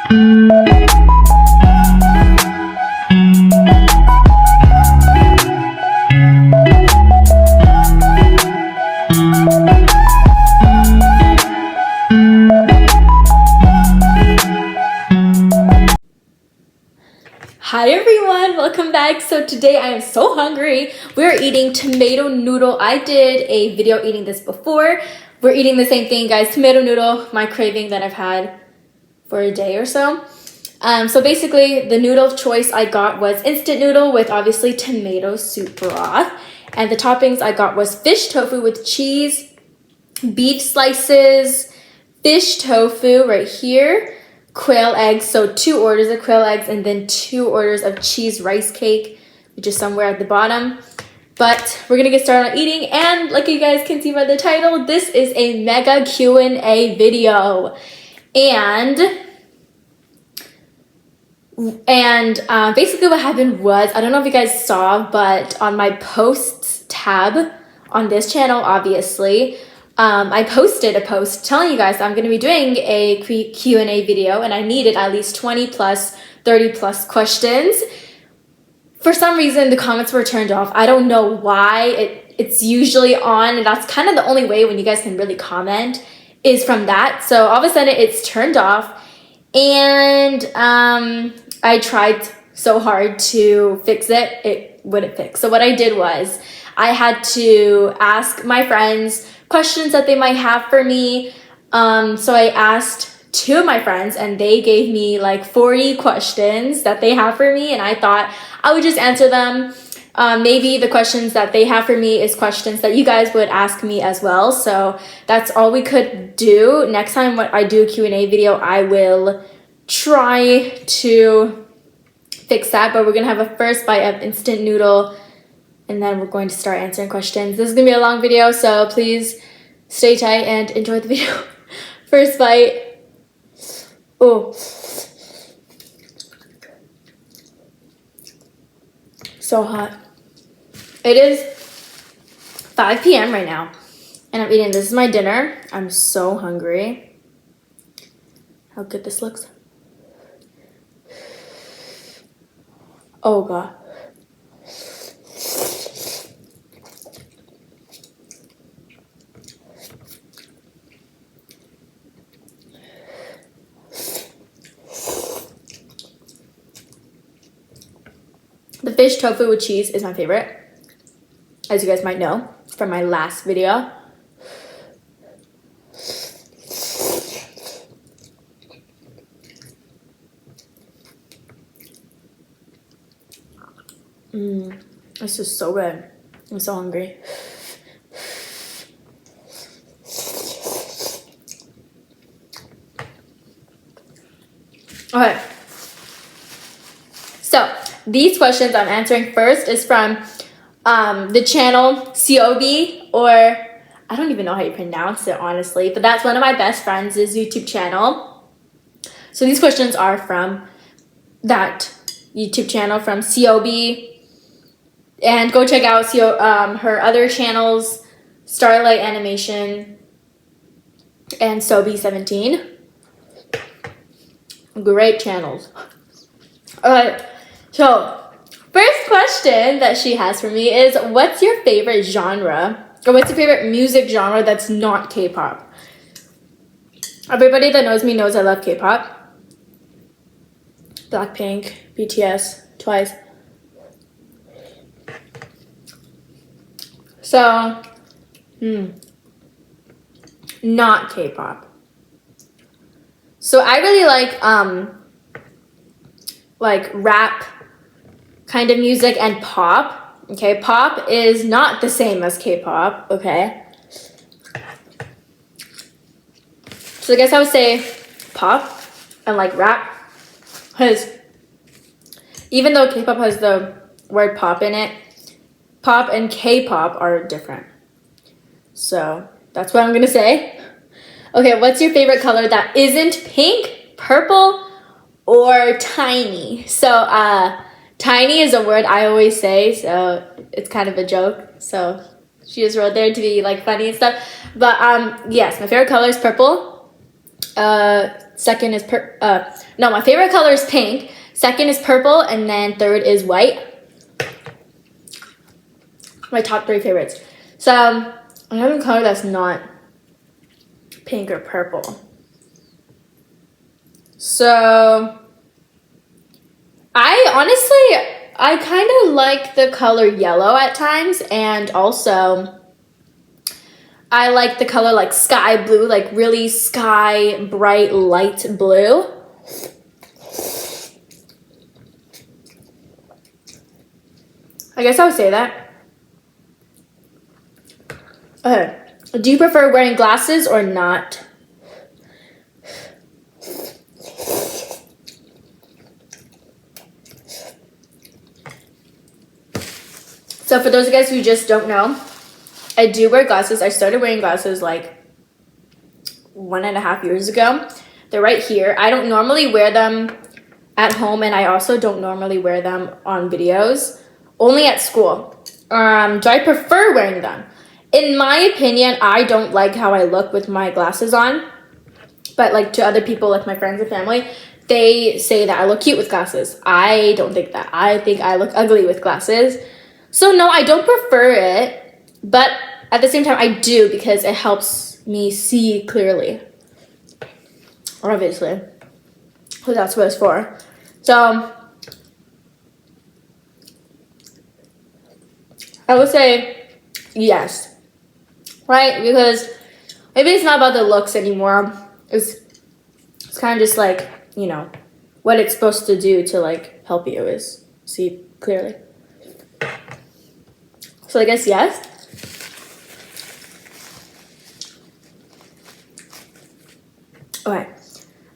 Hi everyone, welcome back. So today I am so hungry. We're eating tomato noodle. I did a video eating this before. We're eating the same thing, guys. Tomato noodle, my craving that I've had for a day or so. So basically the noodle choice I got was instant noodle with obviously tomato soup broth. And the toppings I got was fish tofu with cheese, beef slices, fish tofu right here, quail eggs, so 2 orders of quail eggs, and then 2 orders of cheese rice cake, which is somewhere at the bottom. But we're gonna get started on eating, and like you guys can see by the title, this is a mega Q&A video. And basically what happened was, I don't know if you guys saw, but on my posts tab on this channel, obviously, I posted a post telling you guys I'm going to be doing a Q&A video, and I needed at least 20 plus, 30 plus questions. For some reason, the comments were turned off. I don't know why. It's usually on, and that's kind of the only way when you guys can really comment is from that. So all of a sudden, it's turned off, and I tried so hard to fix it. It wouldn't fix. So what I did was I had to ask my friends questions that they might have for me. So I asked 2 of my friends, and they gave me like 40 questions that they have for me, and I thought I would just answer them. Maybe the questions that they have for me is questions that you guys would ask me as well. So that's all we could do. Next time when I do a Q&A video, I will try to fix that, but we're gonna have a first bite of instant noodle, and then we're going to start answering questions. This is gonna be a long video, so please stay tight and enjoy the video. First bite. Oh, so hot. It is 5 p.m. right now, and I'm eating. This is my dinner. I'm so hungry. How good this looks. Oh God. The fish tofu with cheese is my favorite, as you guys might know from my last video. This is so good. I'm so hungry. Okay. So these questions I'm answering first is from the channel COB, or I don't even know how you pronounce it, honestly, but that's one of my best friends' YouTube channel. So these questions are from that YouTube channel from COB, and go check out her other channels, Starlight Animation and Sobi17. Great channels. Alright, so first question that she has for me is, what's your favorite genre, or what's your favorite music genre that's not K-pop? Everybody that knows me knows I love K-pop. Blackpink, BTS, Twice. So, not K-pop. So I really like rap kind of music and pop. Okay, pop is not the same as K-pop. Okay. So I guess I would say pop and like rap, because even though K-pop has the word pop in it, pop and K-pop are different. So that's what I'm gonna say. Okay, what's your favorite color that isn't pink, purple, or tiny? So tiny is a word I always say, so it's kind of a joke. So she just wrote there to be like funny and stuff. But yes, my favorite color is purple. Second is no, my favorite color is pink. Second is purple, and then third is white. My top 3 favorites. So another color that's not pink or purple. So I kind of like the color yellow at times, and also I like the color like sky blue, like really sky bright light blue. I guess I would say that. Okay. Do you prefer wearing glasses or not? So for those of you guys who just don't know, I do wear glasses. I started wearing glasses like 1.5 years ago. They're right here. I don't normally wear them at home, and I also don't normally wear them on videos. Only at school. Do I prefer wearing them? In my opinion, I don't like how I look with my glasses on. But like to other people, like my friends and family, they say that I look cute with glasses. I don't think that. I think I look ugly with glasses. So no, I don't prefer it. But at the same time, I do because it helps me see clearly. Obviously. So that's what it's for. So I would say yes. Right? Because maybe it's not about the looks anymore. It's kind of just like, you know, what it's supposed to do to like help you is see clearly. So I guess yes. Okay.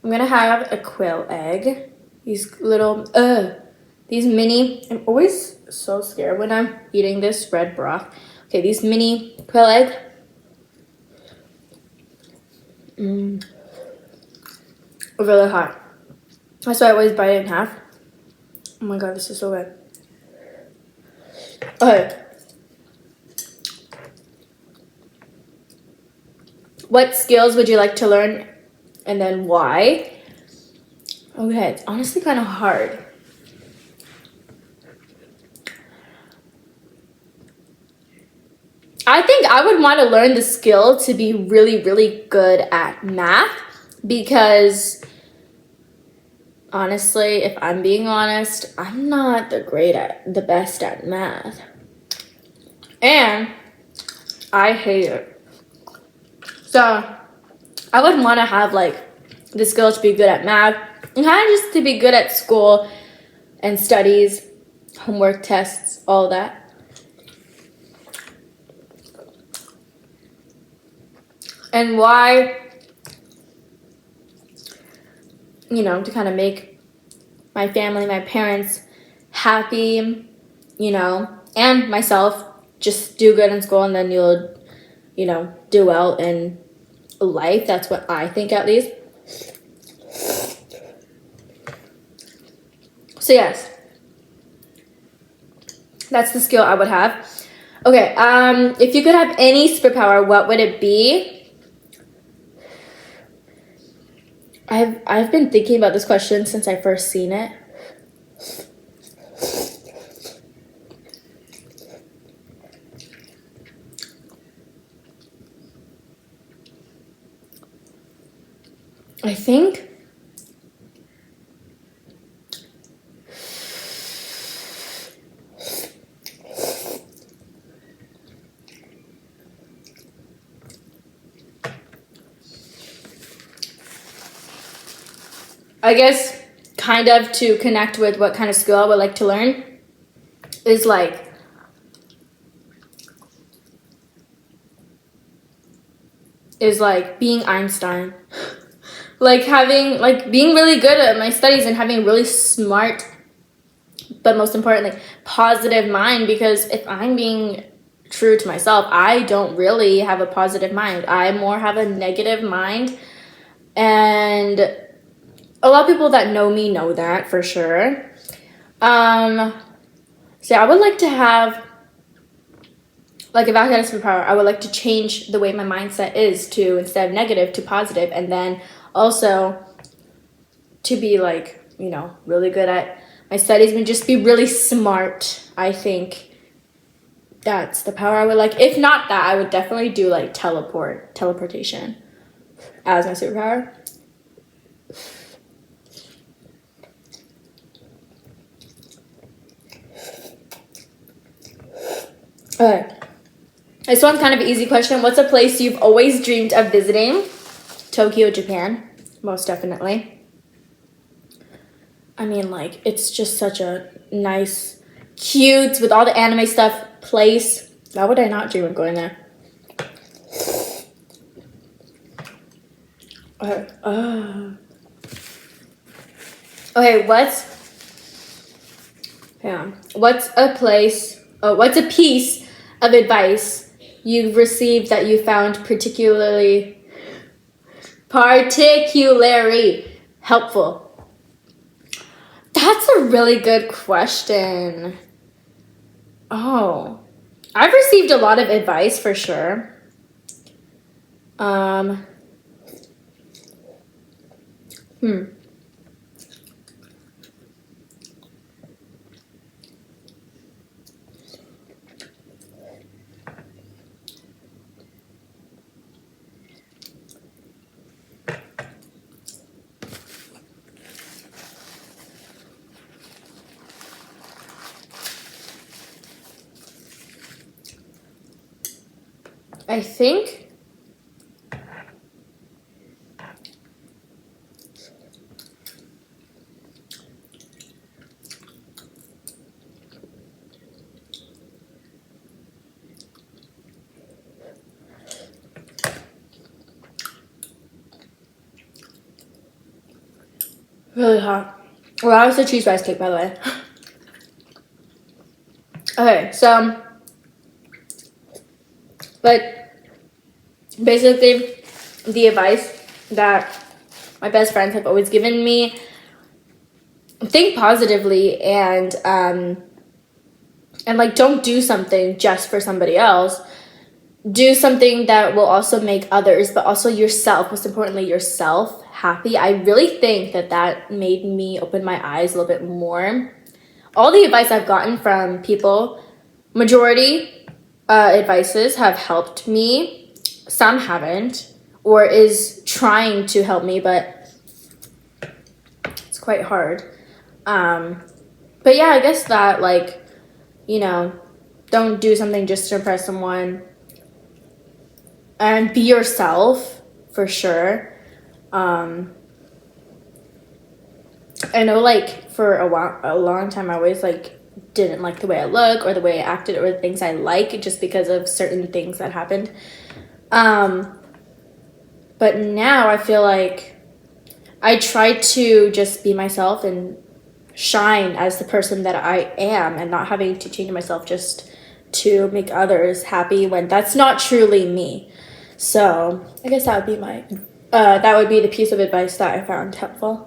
I'm gonna have a quail egg. These little, these mini, I'm always so scared when I'm eating this red broth. Okay, these mini quail egg. Really hot. That's why I always bite it in half. Oh my god, this is so good. Okay. What skills would you like to learn, and then why? Okay, it's honestly kind of hard. I think I would want to learn the skill to be really, really good at math, because honestly, if I'm being honest, I'm not the best at math. And I hate it. So I would want to have like the skill to be good at math, and kind of just to be good at school and studies, homework, tests, all that. And why, you know, to kind of make my family, my parents happy, you know, and myself, just do good in school, and then you'll, you know, do well in life. That's what I think, at least. So yes, that's the skill I would have. Okay, if you could have any superpower, what would it be? I've been thinking about this question since I first seen it. I think kind of to connect with what kind of skill I would like to learn is like being Einstein. Like being really good at my studies and having a really smart, but most importantly, positive mind, because if I'm being true to myself, I don't really have a positive mind. I more have a negative mind, and a lot of people that know me know that for sure. So I would like to have, like, if I had a superpower, I would like to change the way my mindset is to, instead of negative, to positive, and then also to be like, you know, really good at my studies and just be really smart. I think that's the power I would like. If not that, I would definitely do like teleportation as my superpower. Okay. This one's kind of an easy question. What's a place you've always dreamed of visiting? Tokyo, Japan. Most definitely. I mean, like, it's just such a nice, cute, with all the anime stuff, place. Why would I not dream of going there? Okay, what's a piece of advice you've received that you found particularly helpful? That's a really good question. Oh, I've received a lot of advice for sure. I think really hot. Well, that was a cheese rice cake, by the way. Okay, so, but basically, the advice that my best friends have always given me: think positively and like, don't do something just for somebody else. Do something that will also make others, but also yourself, most importantly, yourself, happy. I really think that made me open my eyes a little bit more. All the advice I've gotten from people, majority advices have helped me. Some haven't, or is trying to help me, but it's quite hard. But yeah, I guess that, like, you know, don't do something just to impress someone. And be yourself, for sure. I know, like, for a long time, I always, like, didn't like the way I look or the way I acted or the things I like just because of certain things that happened. But now I feel like I try to just be myself and shine as the person that I am and not having to change myself just to make others happy when that's not truly me. So I guess that would be that would be the piece of advice that I found helpful.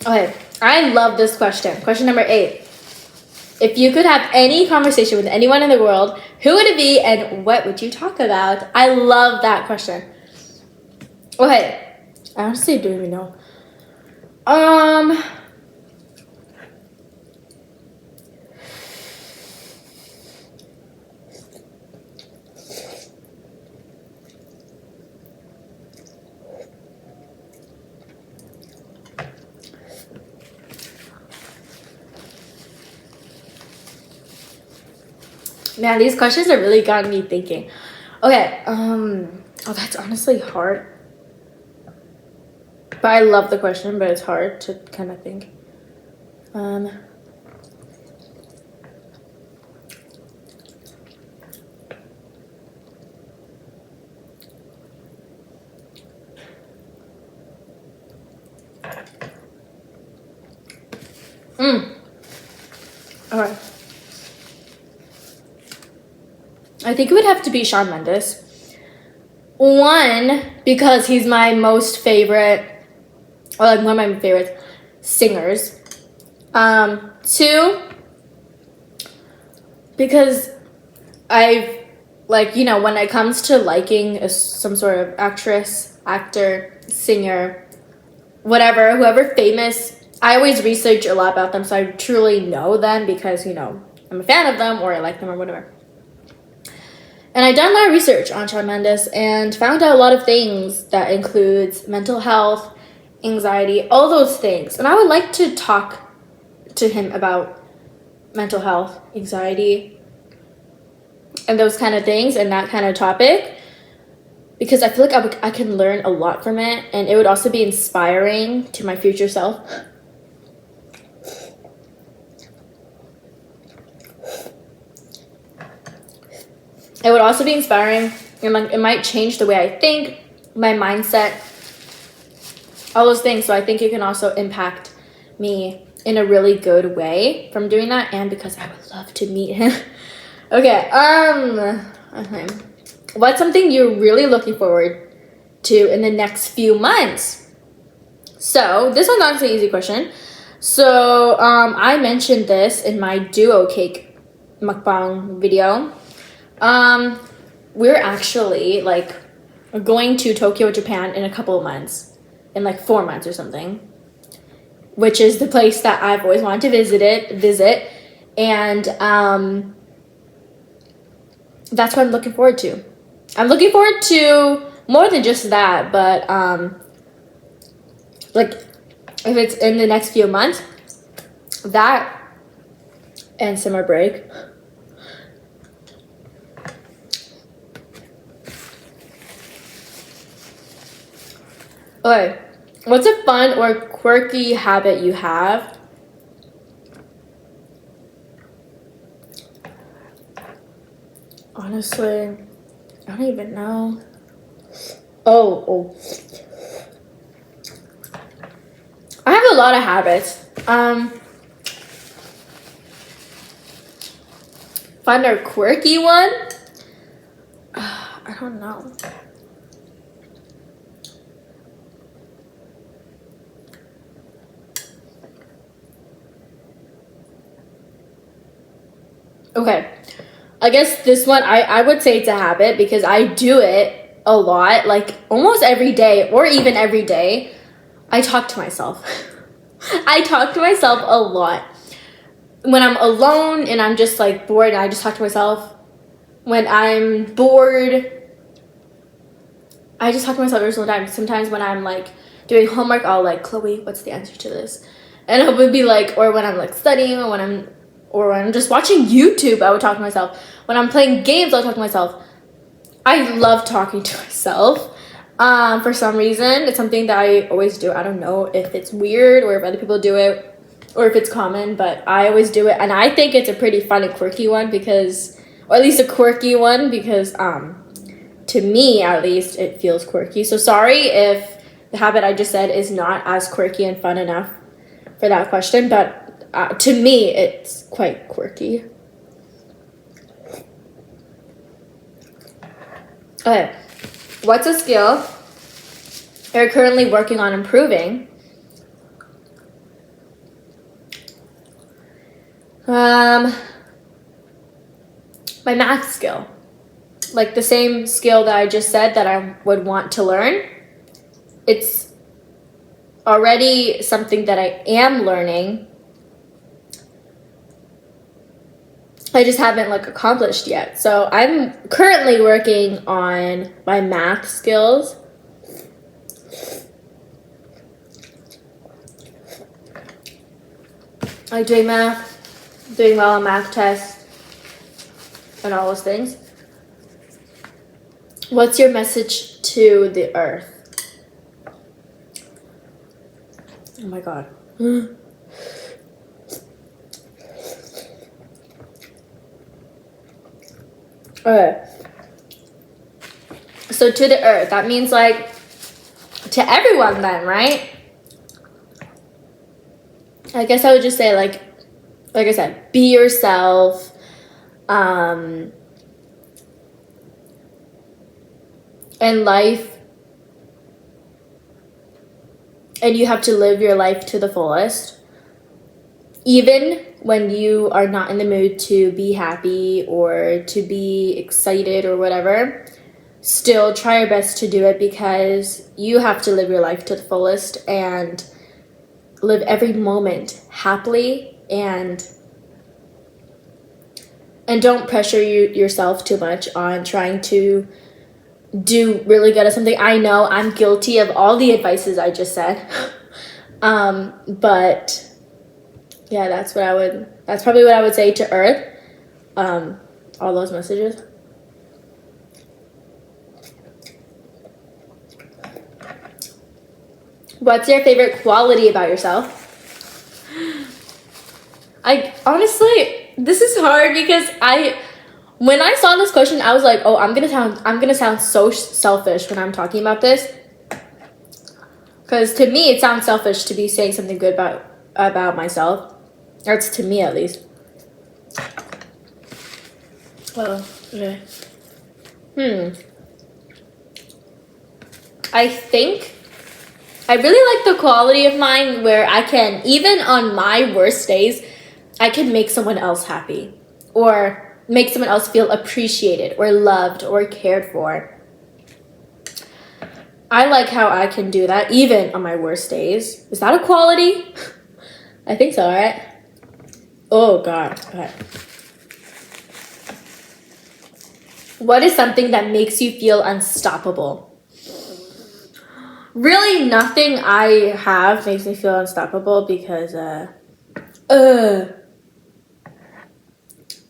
Okay, I love this question. Question number 8. If you could have any conversation with anyone in the world, who would it be and what would you talk about? I love that question. Okay, I honestly don't even know. Man, these questions have really gotten me thinking. Okay, oh, that's honestly hard. But I love the question, but it's hard to kind of think. Okay. I think it would have to be Shawn Mendes. One, because he's my most favorite, or like one of my favorite singers. 2, because I've like, you know, when it comes to liking some sort of actress, actor, singer, whatever, whoever famous, I always research a lot about them, so I truly know them because, you know, I'm a fan of them or I like them or whatever. And I done a lot of research on Shawn Mendes and found out a lot of things that includes mental health, anxiety, all those things. And I would like to talk to him about mental health, anxiety, and those kind of things and that kind of topic, because I feel like I can learn a lot from it, and it would also be inspiring to my future self. It would also be inspiring, and like it might change the way I think, my mindset, all those things. So I think it can also impact me in a really good way from doing that, and because I would love to meet him. Okay, what's something you're really looking forward to in the next few months? So this one's honestly an easy question. So I mentioned this in my duo cake mukbang video. We're actually like going to Tokyo, Japan in a couple of months, in like 4 months or something, which is the place that I've always wanted to visit, and that's what I'm looking forward to. I'm looking forward to more than just that, but like if it's in the next few months, that and summer break. Okay, what's a fun or quirky habit you have? Honestly, I don't even know. Oh. I have a lot of habits. Fun or quirky one? I don't know. Okay, I guess this one, I would say it's a habit because I do it a lot, like almost every day or even every day. I talk to myself. I talk to myself a lot. When I'm alone and I'm just like bored, I just talk to myself. When I'm bored, I just talk to myself every single time. Sometimes when I'm like doing homework, I'll like, Chloe, what's the answer to this? And it would be like, or when I'm like studying, or when I'm just watching YouTube, I would talk to myself. When I'm playing games, I'll talk to myself. I love talking to myself. For some reason, it's something that I always do. I don't know if it's weird or if other people do it or if it's common, but I always do it. And I think it's a pretty fun and quirky one because, or at least a quirky one because, to me at least, it feels quirky. So sorry if the habit I just said is not as quirky and fun enough for that question, but to me, it's quite quirky. Okay, what's a skill you're currently working on improving? My math skill. Like the same skill that I just said that I would want to learn. It's already something that I am learning. I just haven't like accomplished yet. So I'm currently working on my math skills. Like doing math, doing well on math tests, and all those things. What's your message to the earth? Oh my god. Okay. So to the earth, that means like to everyone then, right? I guess I would just say like I said, be yourself. And life, and you have to live your life to the fullest. even when you are not in the mood to be happy or to be excited or whatever, still try your best to do it, because you have to live your life to the fullest and live every moment happily, and don't pressure yourself too much on trying to do really good at something. I know I'm guilty of all the advices I just said. But yeah, that's probably what I would say to Earth. All those messages. What's your favorite quality about yourself? I honestly, this is hard because when I saw this question, I was like, oh, I'm gonna sound so selfish when I'm talking about this. Because to me, it sounds selfish to be saying something good about myself. That's to me, at least. Oh, okay. I think I really like the quality of mine where I can, even on my worst days, I can make someone else happy, or make someone else feel appreciated or loved or cared for. I like how I can do that even on my worst days. Is that a quality? I think so, right? Oh, God. Okay. What is something that makes you feel unstoppable? Really, nothing I have makes me feel unstoppable, because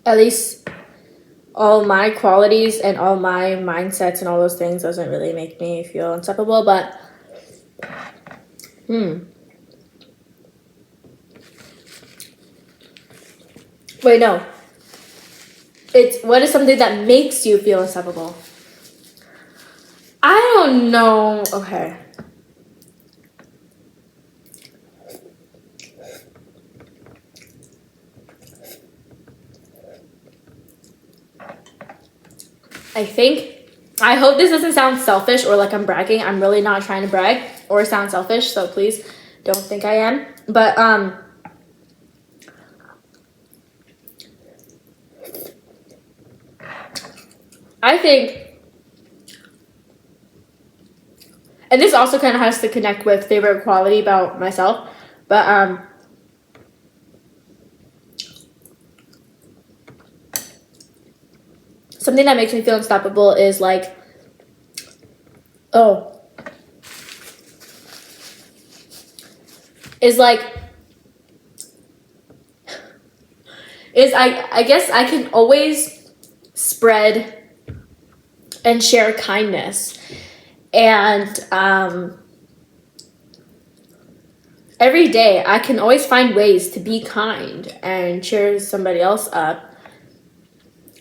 at least all my qualities and all my mindsets and all those things doesn't really make me feel unstoppable. But wait, no. It's what is something that makes you feel unstoppable? I don't know. Okay. I hope this doesn't sound selfish or like I'm bragging. I'm really not trying to brag or sound selfish, so please don't think I am. But I think, and this also kind of has to connect with favorite quality about myself, but something that makes me feel unstoppable is like, I guess I can always spread and share kindness, and every day I can always find ways to be kind and cheer somebody else up.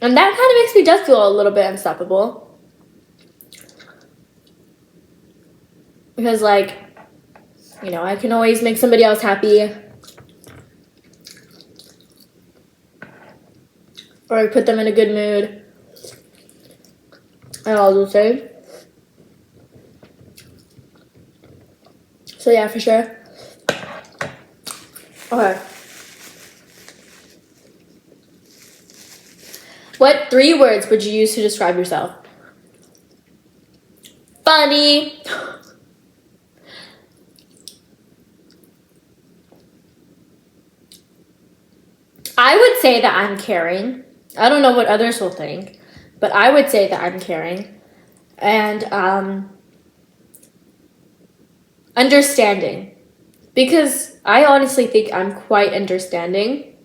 And that kind of makes me just feel a little bit unstoppable. Because, like, you know, I can always make somebody else happy. Or I put them in a good mood. And all those things. So, yeah, for sure. Okay. What 3 words would you use to describe yourself? Funny. I would say that I'm caring. I don't know what others will think, but I would say that I'm caring. And understanding. Because I honestly think I'm quite understanding.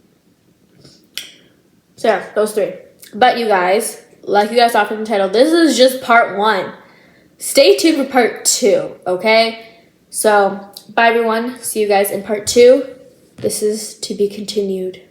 So yeah, those 3. But you guys, like you guys saw from the title, this is just part 1. Stay tuned for part 2, okay? So, bye everyone. See you guys in part 2. This is to be continued.